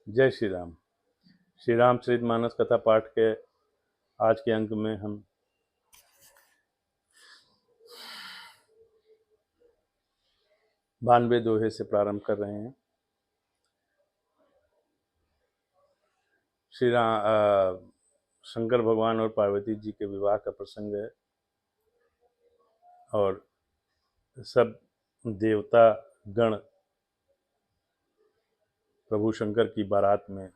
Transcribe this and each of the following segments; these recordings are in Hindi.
जय श्री राम। श्री रामचरितमानस कथा पाठ के आज के अंक में हम 92 दोहे से प्रारंभ कर रहे हैं। शंकर भगवान और पार्वती जी के विवाह का प्रसंग है और सब देवता गण प्रभु शंकर की बारात में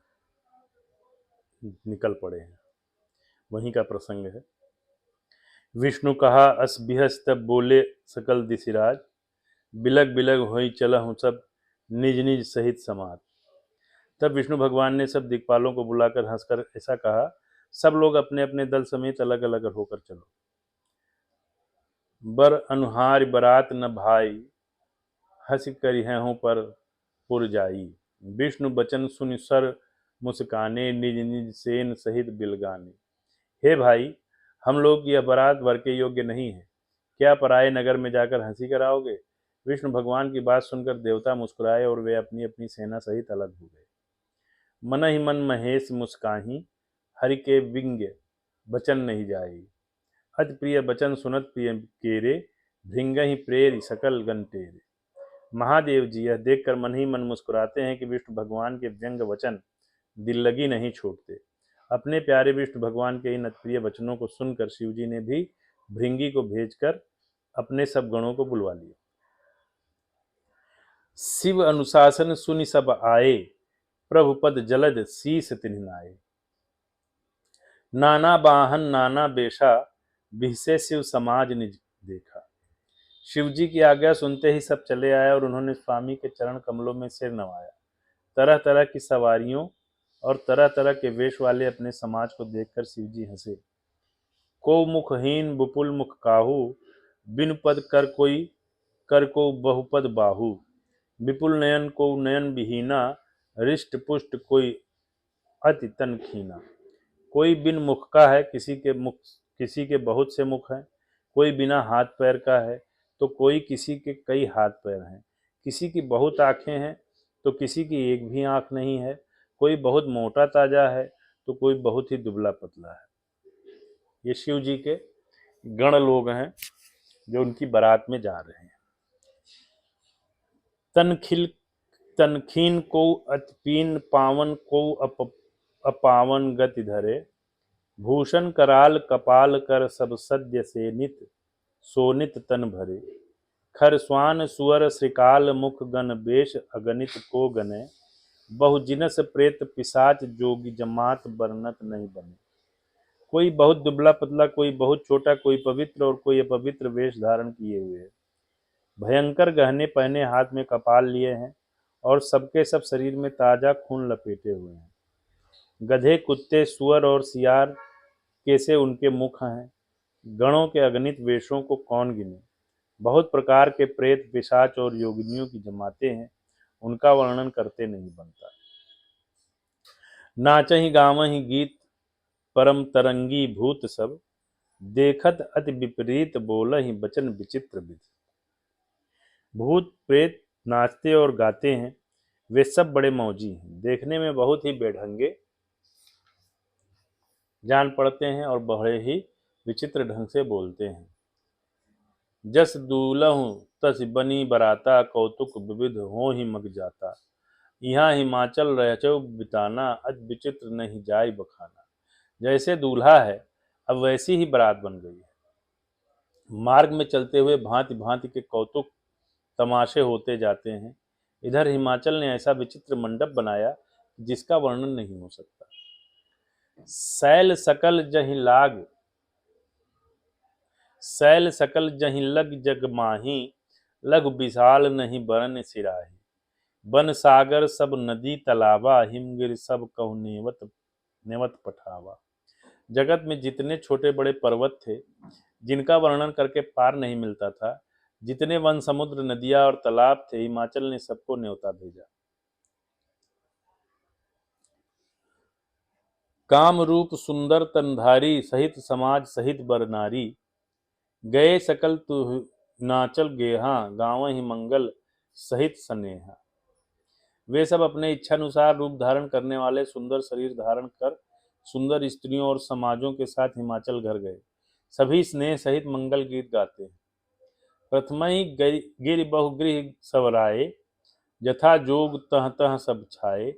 निकल पड़े हैं। वहीं का प्रसंग है। विष्णु कहा अस बिहस तब बोले सकल दिशिराज, बिलग बिलग होई चलहु सब निज निज सहित समाज। तब विष्णु भगवान ने सब दिक्पालों को बुलाकर हंसकर ऐसा कहा, सब लोग अपने अपने दल समेत अलग अलग होकर चलो। बर अनुहार बरात न भाई, हंस करिहूँ पर पुर जाई। विष्णु बचन सुनि सर मुस्काने, निज निज सेन सहित बिलगाने। हे भाई, हम लोग यह बारात वर के योग्य नहीं है, क्या पराये नगर में जाकर हंसी कराओगे। विष्णु भगवान की बात सुनकर देवता मुस्कुराए और वे अपनी अपनी सेना सहित अलग हो गए। मन ही मन महेश मुस्काही, हरि के विंग्य बचन नहीं जाई। अति प्रिय बचन सुनत प्रिय केरे, भृंग ही प्रेर सकल गण टेरे। महादेव जी यह देखकर मन ही मन मुस्कुराते हैं कि विष्णु भगवान के व्यंग वचन दिल लगी नहीं छोड़ते। अपने प्यारे विष्णु भगवान के इन अतिप्रिय वचनों को सुनकर शिव जी ने भी भृंगी को भेजकर अपने सब गणों को बुलवा लिया। शिव अनुशासन सुनि सब आए, प्रभु पद जलद शीस तिन्हिनाए। नाना बाहन नाना बेशा, बिहसे शिव समाज निज देखा। शिव जी की आज्ञा सुनते ही सब चले आए और उन्होंने स्वामी के चरण कमलों में सिर नवाया। तरह तरह की सवारियों और तरह तरह के वेश वाले अपने समाज को देखकर शिव जी हंसे। को मुखहीन बुपुल मुख काहू, बिन पद कर को बहुपद बाहू। विपुल नयन को नयन विहीना, रिष्ट पुष्ट कोई अति तन खीना। कोई बिन मुख का है, किसी के बहुत से मुख हैं। कोई बिना हाथ पैर का है तो कोई किसी के कई हाथ पैर हैं। किसी की बहुत आंखें हैं तो किसी की एक भी आंख नहीं है। कोई बहुत मोटा ताजा है तो कोई बहुत ही दुबला पतला है। ये शिव जी के गण लोग हैं जो उनकी बारात में जा रहे हैं। तनखीन को अतपीन, पावन को अपावन गति धरे। भूषण कराल कपाल कर सब सद्य से नित, सोनित तन भरे। खर स्वान सुअर श्रीकाल मुख गण बेश, अगणित को गने। बहु जिनस प्रेत पिशाच जोगी, जमात बरनत नहीं बने। कोई बहुत दुबला पतला, कोई बहुत छोटा, कोई पवित्र और कोई अपवित्र वेश धारण किए हुए है। भयंकर गहने पहने, हाथ में कपाल लिए हैं और सबके सब शरीर में ताजा खून लपेटे हुए हैं। गधे कुत्ते सुअर और सियार कैसे उनके मुख हैं। गणों के अगणित वेशों को कौन गिने। बहुत प्रकार के प्रेत पिशाच और योगिनियों की जमाते हैं, उनका वर्णन करते नहीं बनता। नाचहि गावहि गीत परम तरंगी भूत सब, देखत अति विपरीत बोलहि बचन विचित्र विध। भूत प्रेत नाचते और गाते हैं, वे सब बड़े मौजी हैं, देखने में बहुत ही बेढंगे जान पड़ते हैं और बड़े ही विचित्र ढंग से बोलते हैं। जस दूलहु तस बनी बराता, कौतुक विविध हो ही मग जाता। यहाँ हिमाचल रहचो बिताना, अति विचित्र नहीं जाय बखाना। जैसे दूल्हा है अब वैसी ही बारात बन गई है। मार्ग में चलते हुए भांति भांति के कौतुक तमाशे होते जाते हैं। इधर हिमाचल ने ऐसा विचित्र मंडप बनाया जिसका वर्णन नहीं हो सकता। सैल सकल जहि लग जग माही, लघु विशाल नहीं बरन सिराही। बन सागर सब नदी तलावा, हिमगिर सब कहु नेवत पठावा। जगत में जितने छोटे बड़े पर्वत थे जिनका वर्णन करके पार नहीं मिलता था, जितने वन समुद्र नदियां और तालाब थे, हिमाचल ने सबको न्योता भेजा। काम रूप सुंदर तनधारी, सहित समाज सहित बर नारी। गए सकल तु नाचल गेहा, गाँव ही मंगल सहित स्नेहा। वे सब अपने इच्छानुसार रूप धारण करने वाले सुंदर शरीर धारण कर सुंदर स्त्रियों और समाजों के साथ हिमाचल घर गए। सभी स्नेह सहित मंगल गीत गाते हैं। प्रथम ही गिर बहुगृह सवराए, जथा जोग तह तह सब छाए।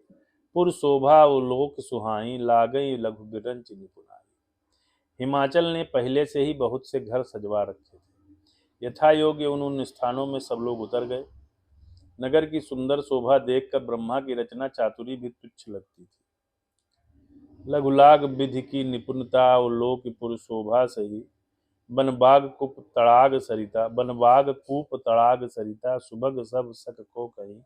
पुर शोभा लोक सुहाई, लागई लघु बिरंच निपुनाई। हिमाचल ने पहले से ही बहुत से घर सजवा रखे थे। यथा योग्य उन स्थानों में सब लोग उतर गए। नगर की सुंदर शोभा देखकर ब्रह्मा की रचना चातुरी भी तुच्छ लगती थी। लघुलाग विधि की निपुणता और लोकपुर शोभा सही। बनबाग कूप तड़ाग सरिता, सुभग सब सक को कही।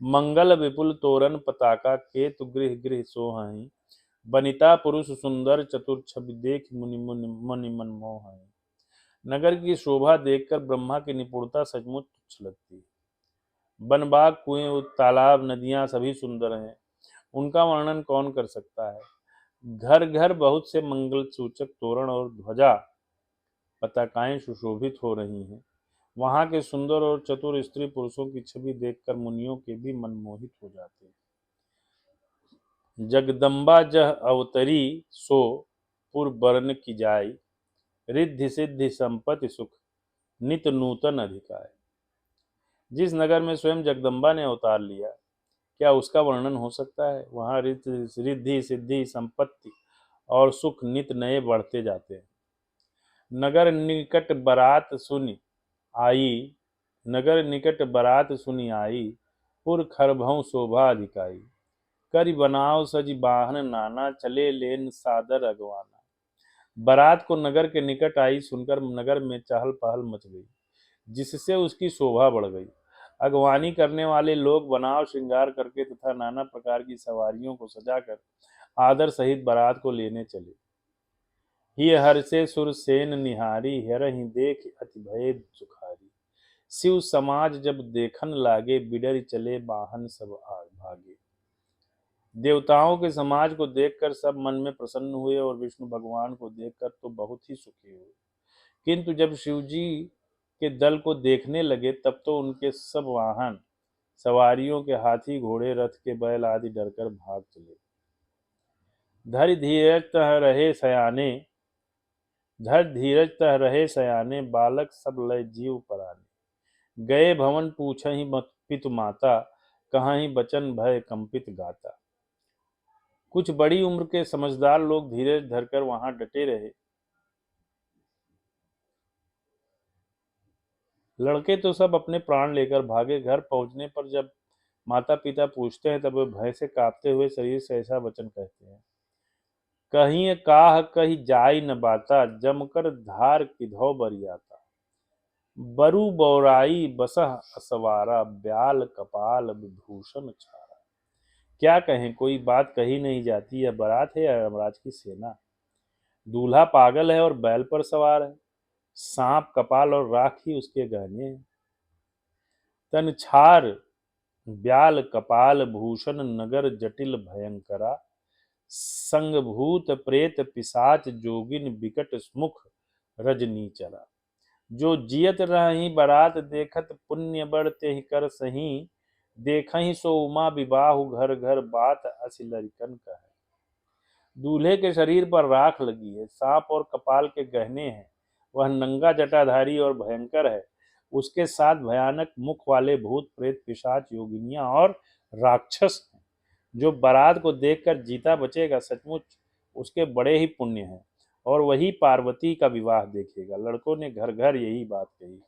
मंगल विपुल तोरण पताका, केतु गृह गृह सोहहि। बनिता पुरुष सुंदर चतुर, छवि देख मुनि मुनि मुनि मन मोहहि। नगर की शोभा देखकर ब्रह्मा की निपुणता सचमुच तुच्छ लगती है। बनबाग, कुएं, तालाब, नदियां सभी सुंदर हैं, उनका वर्णन कौन कर सकता है। घर घर बहुत से मंगल सूचक तोरण और ध्वजा पताकाएं सुशोभित हो रही हैं। वहां के सुंदर और चतुर स्त्री पुरुषों की छवि देखकर मुनियों के भी मन मोहित हो जाते हैं। जगदम्बा जह अवतरी, सो पुर बरन की जाय। रिद्धि सिद्धि संपत्ति सुख, नित नूतन अधिकाय। जिस नगर में स्वयं जगदम्बा ने अवतार लिया, क्या उसका वर्णन हो सकता है। वहां रिद्धि सिद्धि संपत्ति और सुख नित नए बढ़ते जाते हैं। नगर निकट बारात सुनि आई, नगर निकट बारात सुनि आई। पुर खरभऊ शोभा अधिकाई। करि बनाव सजी बाहन नाना, चले लेन सादर अगवाना। बारात को नगर के निकट आई सुनकर नगर में चहल पहल मच गई, जिससे उसकी शोभा बढ़ गई। अगवानी करने वाले लोग बनाव श्रृंगार करके तथा नाना प्रकार की सवारियों को सजाकर आदर सहित बारात को लेने चले। ही हर से सुर सेन निहारी, हरहि देख अति भय सुखारी। शिव समाज जब देखन लागे, बिडर चले बाहन सब भागे। देवताओं के समाज को देखकर सब मन में प्रसन्न हुए और विष्णु भगवान को देखकर तो बहुत ही सुखी हुए। किंतु जब शिवजी के दल को देखने लगे तब तो उनके सब वाहन सवारियों के हाथी घोड़े रथ के बैल आदि डरकर भाग चले। धर धीरज तह रहे सयाने, धर धीरज तह रहे सयाने। बालक सब लय जीव पराने। गए भवन पूछहि पितु माता, कहाहि बचन भय कंपित गाता। कुछ बड़ी उम्र के समझदार लोग धीरज धरकर वहां डटे रहे। लड़के तो सब अपने प्राण लेकर भागे। घर पहुंचने पर जब माता पिता पूछते हैं तब वे भय से कांपते हुए शरीर से ऐसा वचन कहते हैं। कहीं काह कही जाय न बाता, जमकर धार किधौ बरियाता। बरु बौराई बसह असवारा, ब्याल कपाल विभूषण छारा। क्या कहें, कोई बात कही नहीं जाती। यह बारात है या यमराज की सेना। दूल्हा पागल है और बैल पर सवार है। सांप कपाल और राख ही उसके गहने हैं। तन छार ब्याल कपाल भूषण, नगर जटिल भयंकरा। संगभूत प्रेत पिशाच, जोगिन बिकट मुख रजनीचरा। जो जियत रही बारात देखत, पुण्य बढ़ते ही कर सही। देखहि सो उमा विवाहु, घर घर बात असी लरिकन कहे। दूल्हे के शरीर पर राख लगी है, सांप और कपाल के गहने हैं। वह नंगा जटाधारी और भयंकर है। उसके साथ भयानक मुख वाले भूत प्रेत पिशाच योगिनियां और राक्षस हैं। जो बारात को देखकर जीता बचेगा, सचमुच उसके बड़े ही पुण्य हैं और वही पार्वती का विवाह देखेगा। लड़कों ने घर घर यही बात कही।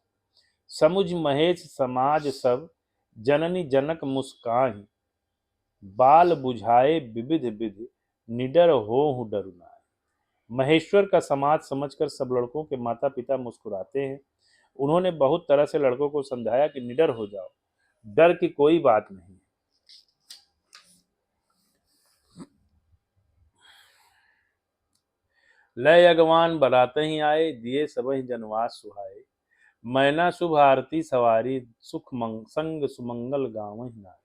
समुझ महेश समाज सब, जननी जनक मुस्काही। बाल बुझाए विविध विधि, निडर होहु डरु नाहि। महेश्वर का समाज समझकर सब लड़कों के माता पिता मुस्कुराते हैं। उन्होंने बहुत तरह से लड़कों को समझाया कि निडर हो जाओ, डर की कोई बात नहीं। लय अगवान बरात ही आए, दिए सबहि जनवास सुहाए। मैना शुभ आरती सवारी, संग सुमंगल गाँव ही नाई।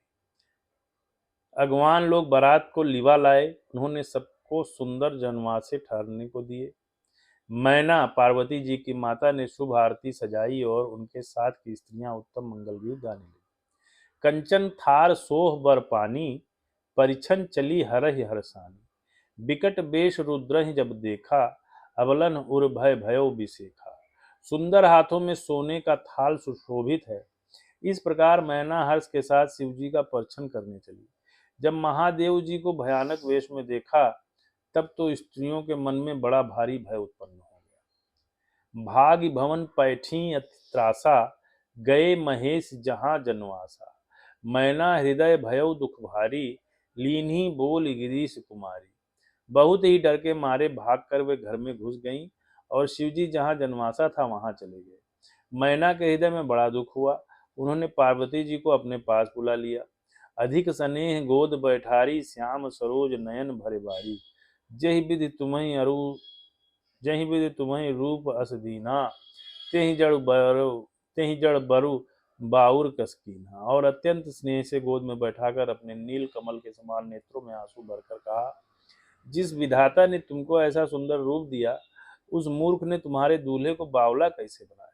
अगवान लोग बारात को लिवा लाए। उन्होंने सबको सुंदर जनवासे ठहरने को दिए। मैना पार्वती जी की माता ने शुभ आरती सजाई और उनके साथ की स्त्रियां उत्तम मंगल गीत गाने लगी। कंचन थार सोह बर पानी, परिछन चली हरहि हरसानी। बिकट बेश रुद्रहि जब देखा, अबलन उर भय भयो बिसेखा। सुंदर हाथों में सोने का थाल सुशोभित है। इस प्रकार मैना हर्ष के साथ शिवजी का परिछन करने चली। जब महादेव जी को भयानक वेश में देखा, तब तो स्त्रियों के मन में बड़ा भारी भय उत्पन्न हो गया। भाग भवन पैठी अति त्रासा, गए महेश जहां जनवासा। मैना हृदय भयो दुख भारी, लीन्ही बोल गिरीश कुमारी। बहुत ही डर के मारे भागकर वे घर में घुस गईं और शिवजी जहां जनवासा था वहां चले गए। मैना के हृदय में बड़ा दुख हुआ। उन्होंने पार्वती जी को अपने पास बुला लिया। अधिक स्नेह गोद बैठारी, श्याम सरोज नयन भरे बारी। जहि विधि तुम्हें अरु जहि विधि तुम्हें रूप अस दीना, तेहि जड़ बरु बाउर कसकीना। और अत्यंत स्नेह से गोद में बैठाकर अपने नील कमल के समान नेत्रों में आंसू भरकर कहा, जिस विधाता ने तुमको ऐसा सुंदर रूप दिया, उस मूर्ख ने तुम्हारे दूल्हे को बावला कैसे बनाया।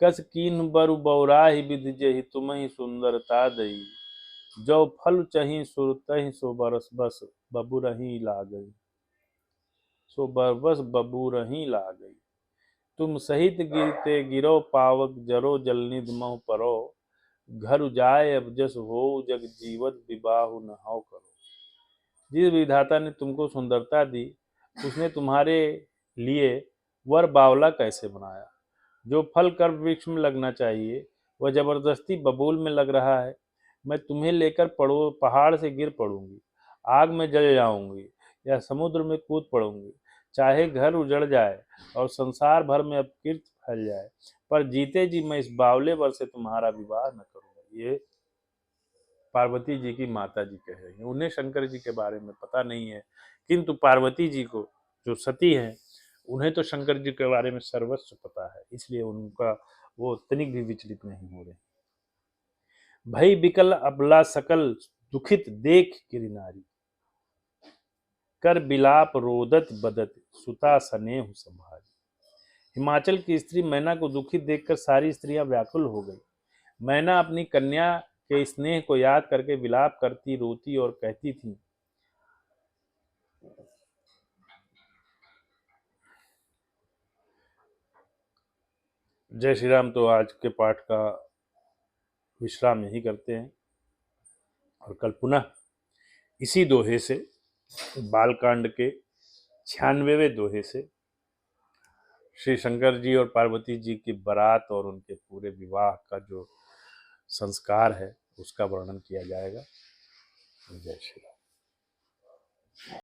कस कीन बरु बौराहि विधि जेहि तुम्हि सुंदरता दई, जो फल चहि सुरतहि सो बरस बस बबुरहि लागई, सो बरबस बबुरहि लागई। तुम सहित गिरते गिरो पावक जरो जलनिध मह परो, घर जाए अब जस हो जग जीवत विबाहु न हो करो। जिस विधाता ने तुमको सुंदरता दी, उसने तुम्हारे लिए वर बावला कैसे बनाया। जो फल कर वृक्ष में लगना चाहिए वह जबरदस्ती बबूल में लग रहा है। मैं तुम्हें लेकर पहाड़ से गिर पड़ूंगी, आग में जल जाऊंगी या समुद्र में कूद पड़ूंगी। चाहे घर उजड़ जाए और संसार भर में अपकीर्ति फैल जाए, पर जीते जी मैं इस बावले वर से तुम्हारा विवाह न करूंगा। ये पार्वती जी की माता जी कह रही हैं। उन्हें शंकर जी के बारे में पता नहीं है, किंतु पार्वती जी को, जो सती हैं, उन्हें तो शंकर जी के बारे में सर्वस्व पता है, इसलिए उनका वो तनिक भी विचलित नहीं हो रहे। भई बिकल अबला सकल दुखित देख गिरनारी, कर बिलाप रोदत बदत सुता स्नेह संभारी। हिमाचल की स्त्री मैना को दुखित देखकर सारी स्त्रियां व्याकुल हो गई। मैना अपनी कन्या के स्नेह को याद करके विलाप करती, रोती और कहती थी, जय श्री राम। तो आज के पाठ का विश्राम यही करते हैं और कल पुनः इसी दोहे से, बालकांड के 96वें दोहे से श्री शंकर जी और पार्वती जी की बारात और उनके पूरे विवाह का जो संस्कार है उसका वर्णन किया जाएगा। जय श्री राम।